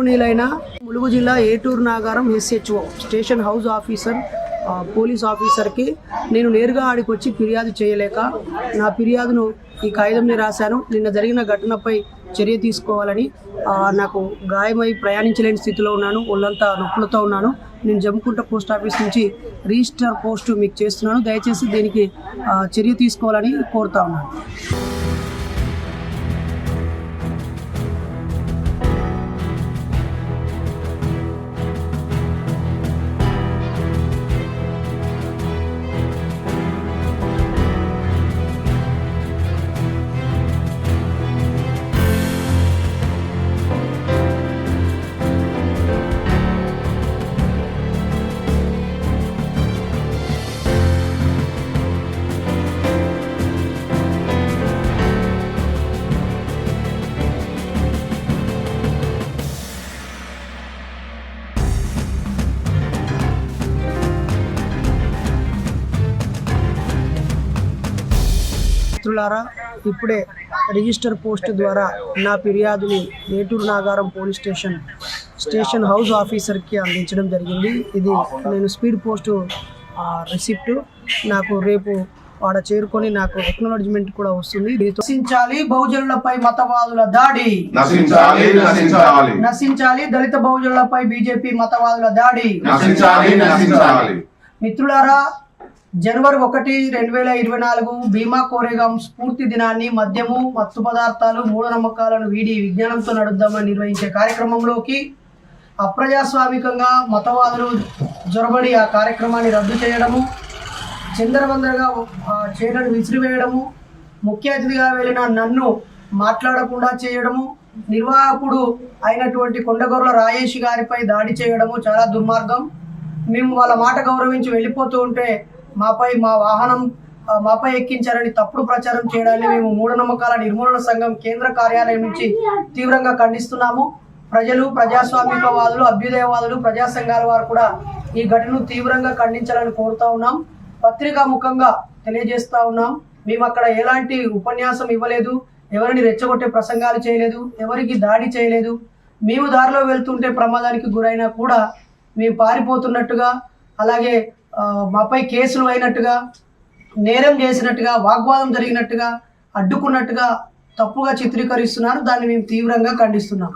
గౌరవనీయులైన ములుగు జిల్లా Eturu Nagaram SHO station house officer police ఆఫీసర్కి నేను నేరుగా ఆడికి వచ్చి ఫిర్యాదు చేయలేక నా ఫిర్యాదును ఈ కాగితంని రాశాను. నిన్న జరిగిన ఘటనపై చర్య తీసుకోవాలని. నాకు గాయమై ప్రయాణించలేని స్థితిలో ఉన్నాను, ఒళ్ళంతా నొప్పులతో ఉన్నాను. నేను జమ్ముకుంట పోస్ట్ ఆఫీస్ నుంచి రిజిస్టర్ పోస్ట్ మీకు చేస్తున్నాను. దయచేసి దీనికి చర్య తీసుకోవాలని కోరుతా ఉన్నాను. మిత్రులారా, ఇప్పుడే రిజిస్టర్ పోస్ట్ ద్వారా నా ఫిర్యాదుని ఏటూరు నాగారం పోలీస్ స్టేషన్ హౌస్ ఆఫీసర్కి అందించడం జరిగింది. ఇది నేను స్పీడ్ పోస్ట్ రిసిప్ట్ నాకు రేపు వాడ చేరుకొని నాకు ఎక్నాలజ్మెంట్ కూడా వస్తుంది. నశించాలి బహుజనులపై మతవాదుల దాడి, నశించాలి దళిత బహుజనులపై బీజేపీ మతవాదుల దాడి. మిత్రులారా, జనవరి 1, 2024 భీమా కోరేగాం స్ఫూర్తి దినాన్ని మద్యము, మత్తు పదార్థాలు, మూఢనమ్మకాలను వీడి విజ్ఞానంతో నడుద్దామని నిర్వహించే కార్యక్రమంలోకి అప్రజాస్వామికంగా మతవాదులు జొరబడి ఆ కార్యక్రమాన్ని రద్దు చేయడము, చిందరవందరగా చైర్లను విసిరివేయడము, ముఖ్య అతిథిగా వెళ్ళిన నన్ను మాట్లాడకుండా చేయడము, నిర్వాహకుడు అయినటువంటి కొండగొర్ల రాజేష్ గారిపై దాడి చేయడము చాలా దుర్మార్గం. మేము వాళ్ళ మాట గౌరవించి వెళ్ళిపోతూ ఉంటే మా వాహనం మాపై ఎక్కించారని తప్పుడు ప్రచారం చేయడాన్ని మేము మూఢనమ్మకాల నిర్మూలన సంఘం కేంద్ర కార్యాలయం నుంచి తీవ్రంగా ఖండిస్తున్నాము. ప్రజలు, ప్రజాస్వామికవాదులు, అభ్యుదయవాదులు, ప్రజా సంఘాల వారు కూడా ఈ ఘటనను తీవ్రంగా ఖండించాలని కోరుతా ఉన్నాం. పత్రికా ముఖంగా తెలియజేస్తా ఉన్నాం. మేము అక్కడ ఎలాంటి ఉపన్యాసం ఇవ్వలేదు, ఎవరిని రెచ్చగొట్టే ప్రసంగాలు చేయలేదు, ఎవరికి దాడి చేయలేదు. మేము దారిలో వెళ్తుంటే ప్రమాదానికి గురైనా కూడా మేము పారిపోతున్నట్టుగా, అలాగే మాపై కేసులు అయినట్టుగా, నేరం చేసినట్టుగా, వాగ్వాదం జరిగినట్టుగా, అడ్డుకున్నట్టుగా తప్పుగా చిత్రీకరిస్తున్నారు. దాన్ని మేము తీవ్రంగా ఖండిస్తున్నాం.